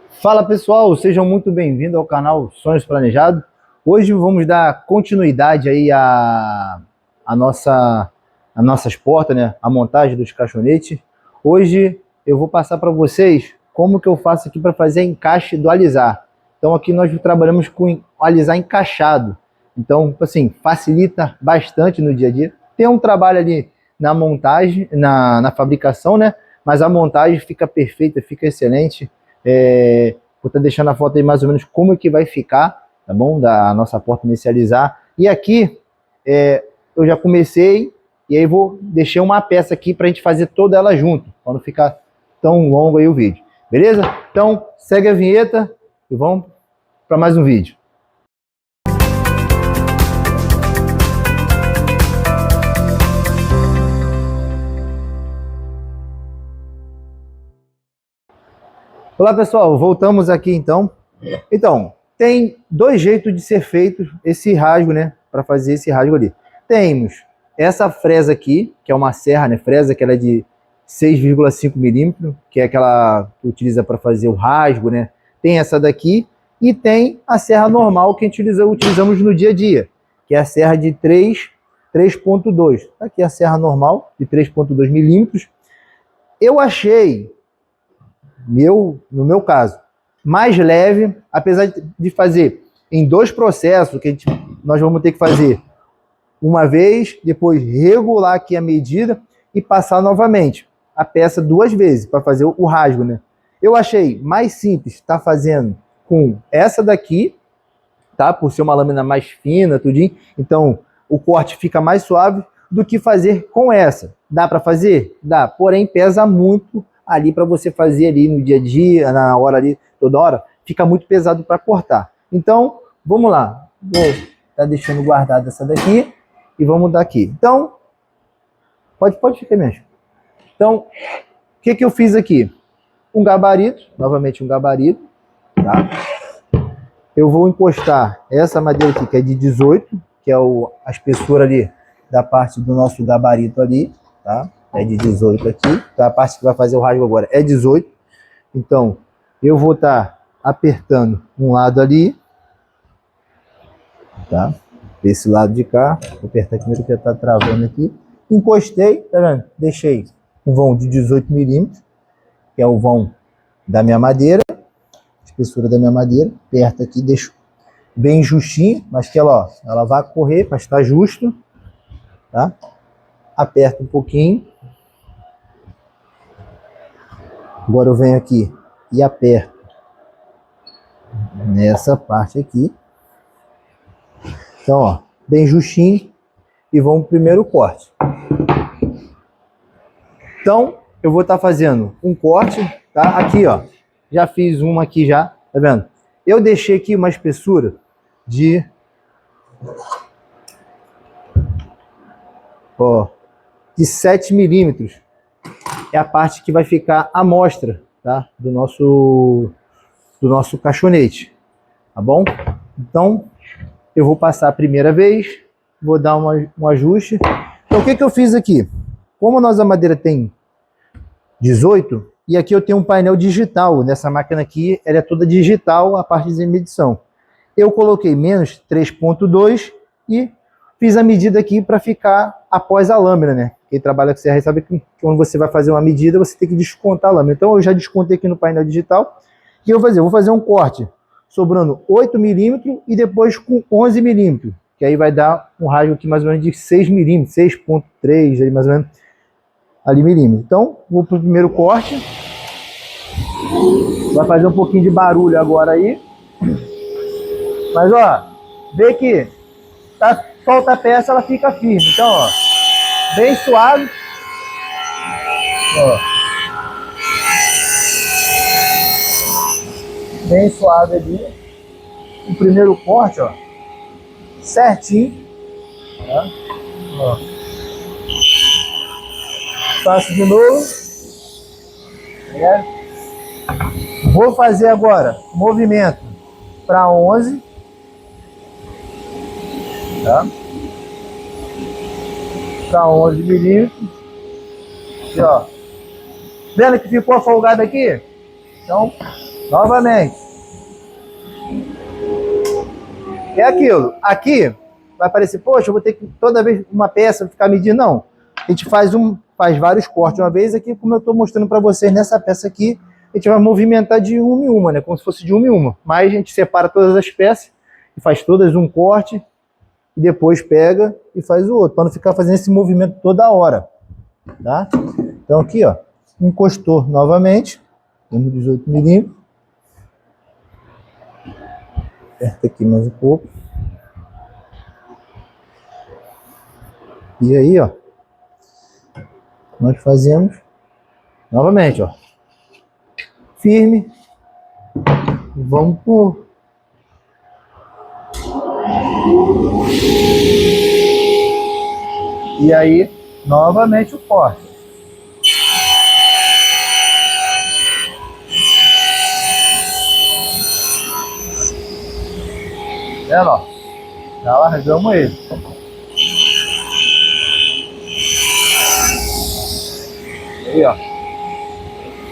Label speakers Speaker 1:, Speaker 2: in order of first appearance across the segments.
Speaker 1: Fala pessoal, sejam muito bem-vindos ao canal Sonhos Planejados. Hoje vamos dar continuidade aí a nossas portas, né? A montagem dos caixonetes. Hoje eu vou passar para vocês como que eu faço aqui para fazer encaixe do alisar. Então aqui nós trabalhamos com alisar encaixado. Então, assim, facilita bastante no dia a dia. Tem um trabalho ali na montagem, na fabricação, né? Mas a montagem fica perfeita, fica excelente. Vou estar deixando a foto aí mais ou menos como é que vai ficar, tá bom? Da nossa porta inicializar. E aqui eu já comecei e aí deixar uma peça aqui para a gente fazer toda ela junto, para não ficar tão longo aí o vídeo. Beleza? Então segue a vinheta e vamos para mais um vídeo. Olá pessoal, voltamos aqui então. Então, tem dois jeitos de ser feito esse rasgo, né? Para fazer esse rasgo ali. Temos essa fresa aqui, que é uma serra, né? Fresa que ela é de 6,5 milímetros, que é aquela que utiliza para fazer o rasgo, né? Tem essa daqui e tem a serra normal que a gente utilizamos no dia a dia, que é a serra de 3,2. Aqui a serra normal de 3,2 milímetros. Eu achei no meu caso, mais leve, apesar de fazer em dois processos, que nós vamos ter que fazer uma vez, depois regular aqui a medida e passar novamente a peça duas vezes para fazer o rasgo, né? Eu achei mais simples estar fazendo com essa daqui, tá? Por ser uma lâmina mais fina, tudinho, então o corte fica mais suave do que fazer com essa. Dá para fazer? Dá, porém pesa muito ali para você fazer ali no dia a dia, na hora ali, toda hora, fica muito pesado para cortar. Então, vamos lá. Vou estar deixando guardada essa daqui e vamos dar aqui. Então, pode ficar mesmo. Então, o que eu fiz aqui? Um gabarito, novamente um gabarito, tá? Eu vou encostar essa madeira aqui, que é de 18, que é a espessura ali da parte do nosso gabarito ali, tá? É de 18 aqui, então a parte que vai fazer o rasgo agora é 18. Então, eu vou estar apertando um lado ali, tá? Desse lado de cá, vou apertar aqui primeiro que já tá travando aqui. Encostei, tá vendo? Deixei um vão de 18 milímetros, que é o vão da minha madeira, espessura da minha madeira. Aperto aqui, deixo bem justinho, mas que ela vai correr para estar justo, tá? Aperto um pouquinho. Agora eu venho aqui e aperto nessa parte aqui. Então, ó, bem justinho e vamos pro primeiro corte. Então, eu vou estar fazendo um corte, tá? Aqui, ó, já fiz uma aqui já, tá vendo? Eu deixei aqui uma espessura de 7 milímetros. É a parte que vai ficar à mostra, tá? Do nosso caixonete, tá bom? Então, eu vou passar a primeira vez, vou dar um ajuste. Então, o que eu fiz aqui? Como a nossa madeira tem 18, e aqui eu tenho um painel digital, nessa máquina aqui, ela é toda digital, a parte de medição. Eu coloquei menos 3,2 e fiz a medida aqui para ficar após a lâmina, né? Quem trabalha com serra sabe que quando você vai fazer uma medida, você tem que descontar a lâmina. Então eu já descontei aqui no painel digital. O que eu vou fazer? Eu vou fazer um corte sobrando 8 milímetros e depois com 11 milímetros. Que aí vai dar um rasgo aqui mais ou menos de 6 milímetros, 6,3 aí mais ou menos ali milímetros. Então vou para o primeiro corte. Vai fazer um pouquinho de barulho agora aí. Mas ó, vê que solta a peça, ela fica firme. Então ó, bem suave. Ó. Bem suave ali. O primeiro corte, ó. Certinho. Tá? Ó. Faço de novo. Vou fazer agora movimento para 11. Tá? Para 11 milímetros. E ó. Vendo que ficou folgado aqui? Então, Novamente. É aquilo. Aqui vai parecer, poxa, eu vou ter que toda vez uma peça ficar medindo. Não. A gente faz vários cortes de uma vez. Aqui, como eu estou mostrando para vocês nessa peça aqui, a gente vai movimentar de uma em uma, né? Como se fosse de uma em uma. Mas a gente separa todas as peças e faz todas um corte e depois pega e faz o outro, para não ficar fazendo esse movimento toda hora, tá? Então aqui, ó, encostou novamente, temos 18 milímetros. Aperta aqui mais um pouco. E aí, ó, nós fazemos novamente, ó, firme. Vamos por e aí, novamente o corte. Vendo, ó? Já largamos ele. Aí, ó.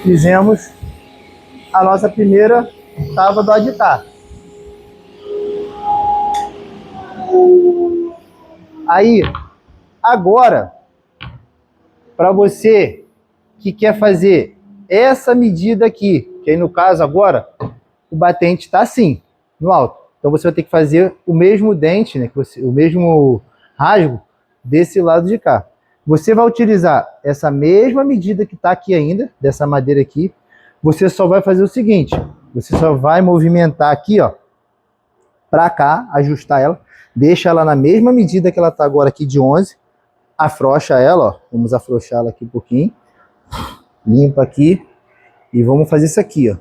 Speaker 1: Fizemos a nossa primeira tábua do aditar. Aí, agora, para você que quer fazer essa medida aqui, que aí no caso agora, o batente está assim, no alto. Então você vai ter que fazer o mesmo dente, né, o mesmo rasgo desse lado de cá. Você vai utilizar essa mesma medida que está aqui ainda, dessa madeira aqui. Você só vai fazer o seguinte, você só vai movimentar aqui, ó, para cá, ajustar ela, deixa ela na mesma medida que ela está agora aqui de 11, afrouxa ela, ó, vamos afrouxar ela aqui um pouquinho, limpa aqui e vamos fazer isso aqui, ó.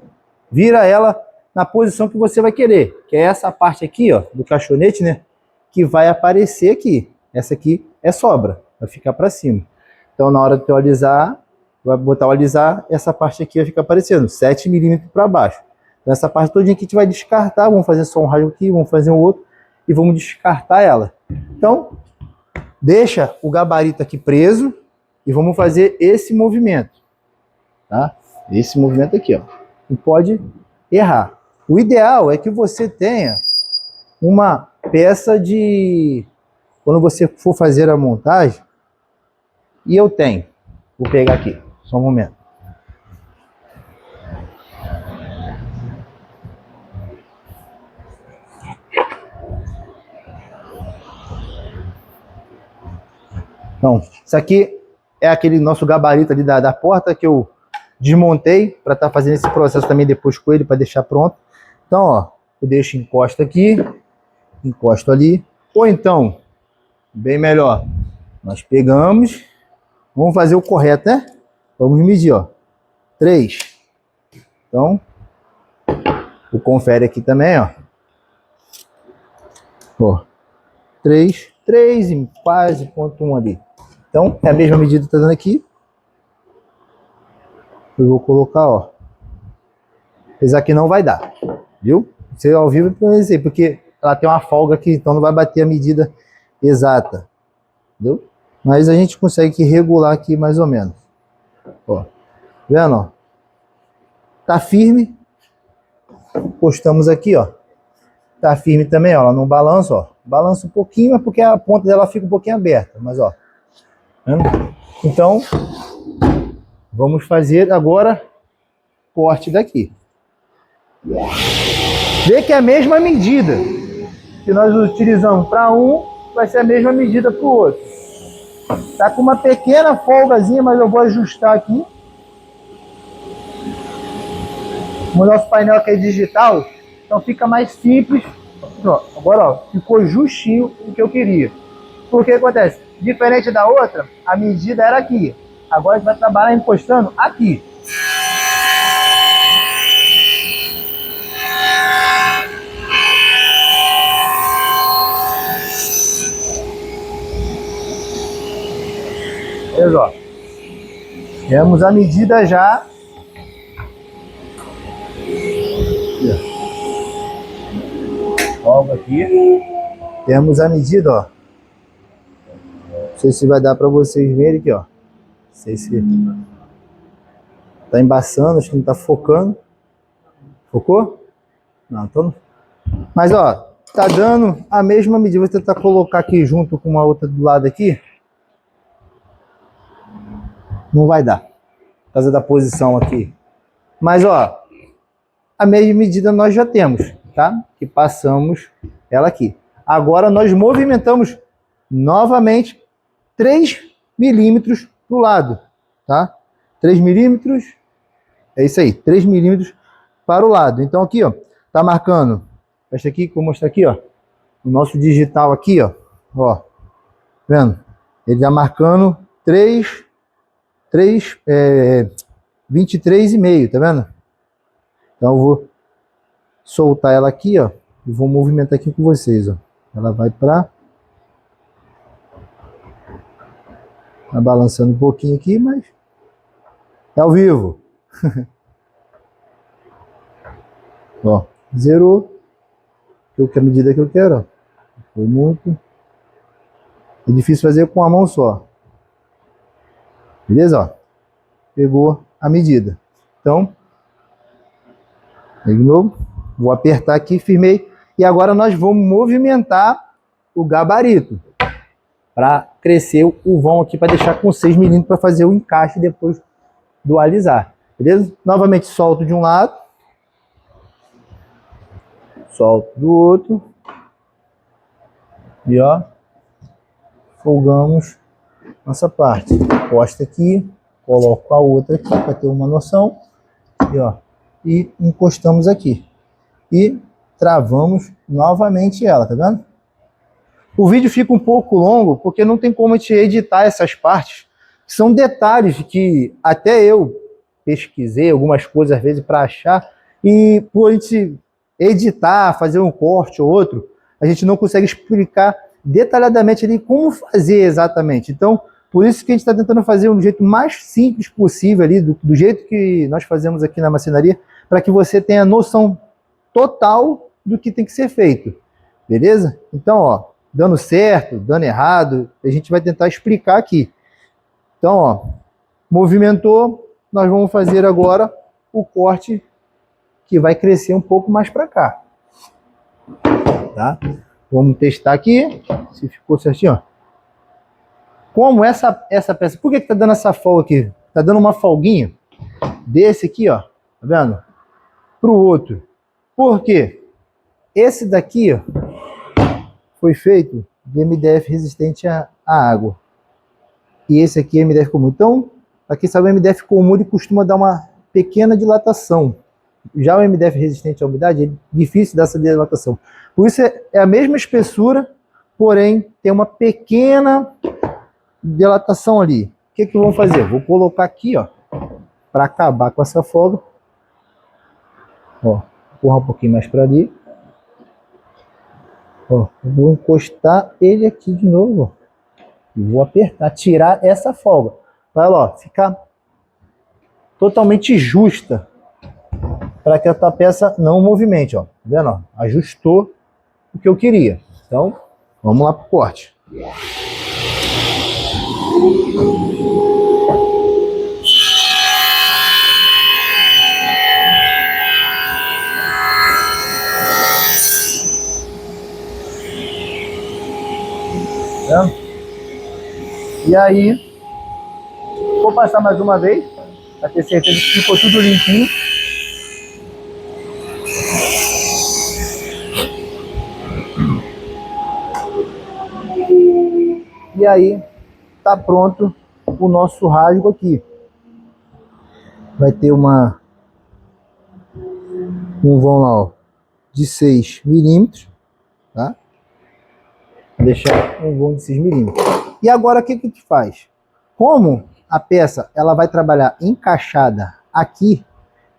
Speaker 1: Vira ela na posição que você vai querer, que é essa parte aqui, ó, do caixonete, né, que vai aparecer aqui. Essa aqui é sobra, vai ficar para cima. Então na hora de tu alisar, vai botar o alisar, essa parte aqui vai ficar aparecendo, 7 milímetros para baixo. Então essa parte todinha aqui a gente vai descartar, vamos fazer só um rasgo aqui, vamos fazer um outro e vamos descartar ela. Então, deixa o gabarito aqui preso e vamos fazer esse movimento, tá? Esse movimento aqui, ó. E pode errar. O ideal é que você tenha uma peça de... Quando você for fazer a montagem, e eu tenho. Vou pegar aqui, só um momento. Então, isso aqui é aquele nosso gabarito ali da porta que eu desmontei para estar fazendo esse processo também depois com ele para deixar pronto. Então, ó, eu deixo encosto aqui, encosto ali, ou então, bem melhor, nós pegamos, vamos fazer o correto, né? Vamos medir, ó, 3. Então, o confere aqui também, ó. Ó, 3 e quase ponto 1 ali. Então, é a mesma medida que tá dando aqui. Eu vou colocar, ó. Apesar que não vai dar, viu? Você ao vivo para dizer, porque ela tem uma folga aqui, então não vai bater a medida exata, entendeu? Mas a gente consegue regular aqui mais ou menos. Ó, vendo, ó? Tá firme. Postamos aqui, ó. Tá firme também, ó. Ela não balança, ó. Balança um pouquinho, mas porque a ponta dela fica um pouquinho aberta, mas ó. Vendo? Então, vamos fazer agora corte daqui. Vê que é a mesma medida que nós utilizamos para um, vai ser a mesma medida para o outro. Tá com uma pequena folgazinha, mas eu vou ajustar aqui. O nosso painel aqui é digital, então fica mais simples. Pronto, agora ó, ficou justinho o que eu queria. Porque acontece? Diferente da outra, a medida era aqui. Agora a gente vai trabalhar encostando aqui. Beleza, ó. Temos a medida já. Folga aqui. Temos a medida, ó. Não sei se vai dar para vocês verem aqui, ó. Não sei se tá embaçando, acho que não tá focando. Focou? Não, então... Mas, ó, tá dando a mesma medida. Vou tentar colocar aqui junto com uma outra do lado aqui. Não vai dar, por causa da posição aqui. Mas, ó, a mesma medida nós já temos, tá? Que passamos ela aqui. Agora nós movimentamos novamente 3 milímetros para o lado, tá? 3 milímetros, é isso aí, 3 milímetros para o lado. Então aqui, ó, tá marcando, fecha aqui, que eu vou mostrar aqui, ó, o nosso digital aqui, ó, vendo? Ele tá marcando 23,5, tá vendo? Então eu vou soltar ela aqui, ó, e vou movimentar aqui com vocês, ó. Ela vai para... Tá balançando um pouquinho aqui, mas é ao vivo. Ó, zerou. Que a medida que eu quero, ó. Foi muito. É difícil fazer com a mão só. Beleza, ó. Pegou a medida. Então, de novo, vou apertar aqui, firmei. E agora nós vamos movimentar o gabarito para crescer o vão aqui, para deixar com 6 milímetros para fazer o encaixe depois do alisar. Beleza? Novamente solto de um lado, solto do outro. E ó, folgamos nossa parte. Encosta aqui, coloco a outra aqui para ter uma noção. E ó, e encostamos aqui. E travamos novamente ela, tá vendo? O vídeo fica um pouco longo, porque não tem como a gente editar essas partes. São detalhes que até eu pesquisei algumas coisas às vezes para achar, e por a gente editar, fazer um corte ou outro, a gente não consegue explicar detalhadamente ali como fazer exatamente. Então, por isso que a gente está tentando fazer um jeito mais simples possível ali, do jeito que nós fazemos aqui na marcenaria, para que você tenha noção total do que tem que ser feito. Beleza? Então, ó, dando certo, dando errado, a gente vai tentar explicar aqui. Então, ó, movimentou, nós vamos fazer agora o corte que vai crescer um pouco mais para cá. Tá? Vamos testar aqui, se ficou certinho, ó. Como essa peça, por que tá dando essa folga aqui? Tá dando uma folguinha desse aqui, ó, tá vendo? Pro outro. Por quê? Esse daqui, ó, foi feito de MDF resistente à água. E esse aqui é MDF comum. Então, para quem sabe, o MDF comum ele costuma dar uma pequena dilatação. Já o MDF resistente à umidade é difícil dar essa dilatação. Por isso é a mesma espessura, porém tem uma pequena dilatação ali. O que que vamos fazer? Vou colocar aqui, ó, para acabar com essa folga. Ó, empurrar um pouquinho mais para ali. Ó, vou encostar ele aqui de novo, ó. E vou apertar, tirar essa folga. Para ela, ó, ficar totalmente justa, para que a tua peça não movimente, ó. Tá vendo? Ó? Ajustou o que eu queria. Então, vamos lá pro corte. Tá? E aí, vou passar mais uma vez, para ter certeza que ficou tudo limpinho. E aí, tá pronto o nosso rasgo aqui. Vai ter um vão lá, ó, de 6 milímetros, tá? Vou deixar um vão de 6 milímetros. E agora o que que a gente faz? Como a peça ela vai trabalhar encaixada aqui,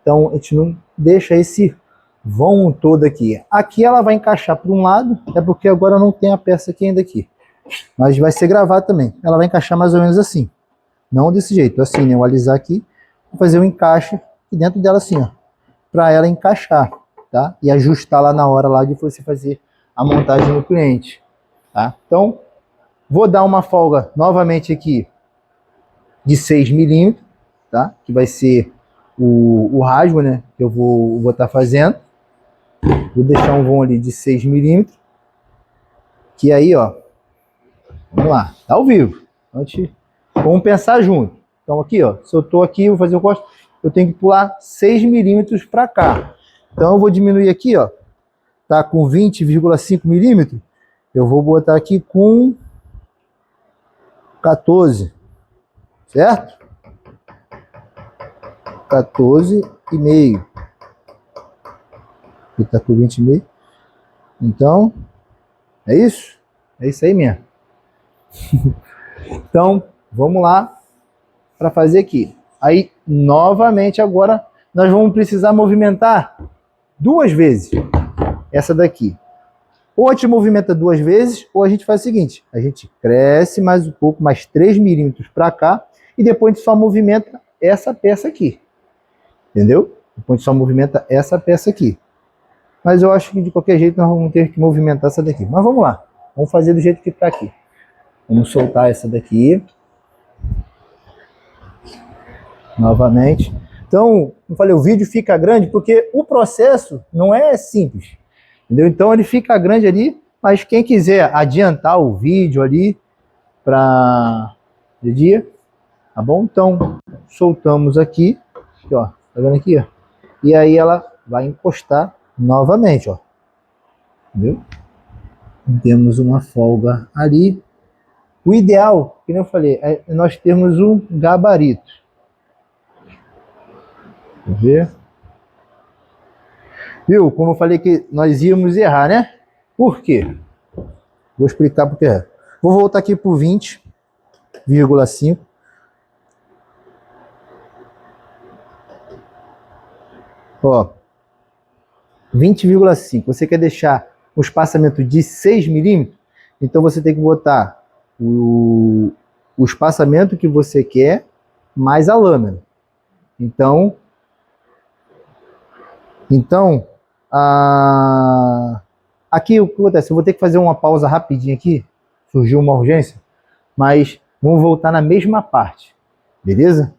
Speaker 1: então a gente não deixa esse vão todo aqui. Aqui ela vai encaixar para um lado, é porque agora não tem a peça aqui ainda aqui. Mas vai ser gravado também. Ela vai encaixar mais ou menos assim. Não desse jeito, assim, né? Eu alisar aqui, vou fazer um encaixe dentro dela assim, ó. Para ela encaixar, tá? E ajustar lá na hora lá de você fazer a montagem no cliente, tá? Então, vou dar uma folga novamente aqui de 6 milímetros, tá? Que vai ser o rasgo, né? Que eu vou estar fazendo. Vou deixar um vão ali de 6 milímetros. Que aí, ó. Vamos lá, tá ao vivo. Vamos pensar junto. Então aqui, ó. Se eu tô aqui, vou fazer o corte. Eu tenho que pular 6 milímetros para cá. Então eu vou diminuir aqui, ó. Tá com 20,5 milímetros. Eu vou botar aqui com 14. Certo? 14,5. Aqui tá com 20,5. Então, é isso? É isso aí mesmo. Então, vamos lá para fazer aqui. Aí, novamente, agora, nós vamos precisar movimentar 2 vezes essa daqui. Ou a gente movimenta 2 vezes, ou a gente faz o seguinte, a gente cresce mais um pouco, mais 3 milímetros para cá, e depois a gente só movimenta essa peça aqui. Entendeu? Depois a gente só movimenta essa peça aqui. Mas eu acho que de qualquer jeito nós vamos ter que movimentar essa daqui. Mas vamos lá, vamos fazer do jeito que está aqui. Vamos soltar essa daqui. Novamente. Então, como eu falei, o vídeo fica grande porque o processo não é simples. Entendeu? Então ele fica grande ali, mas quem quiser adiantar o vídeo ali para de dia, tá bom? Então, soltamos aqui, ó, tá vendo aqui, ó? E aí ela vai encostar novamente, ó. Entendeu? Temos uma folga ali. O ideal, como eu falei, é nós termos um gabarito. Vamos ver. Viu? Como eu falei que nós íamos errar, né? Por quê? Vou explicar por quê. Vou voltar aqui para o 20,5. Ó, 20,5. Você quer deixar um espaçamento de 6 milímetros? Então você tem que botar o espaçamento que você quer mais a lâmina. Então aqui o que acontece? Eu vou ter que fazer uma pausa rapidinho aqui. Surgiu uma urgência, mas vamos voltar na mesma parte, beleza?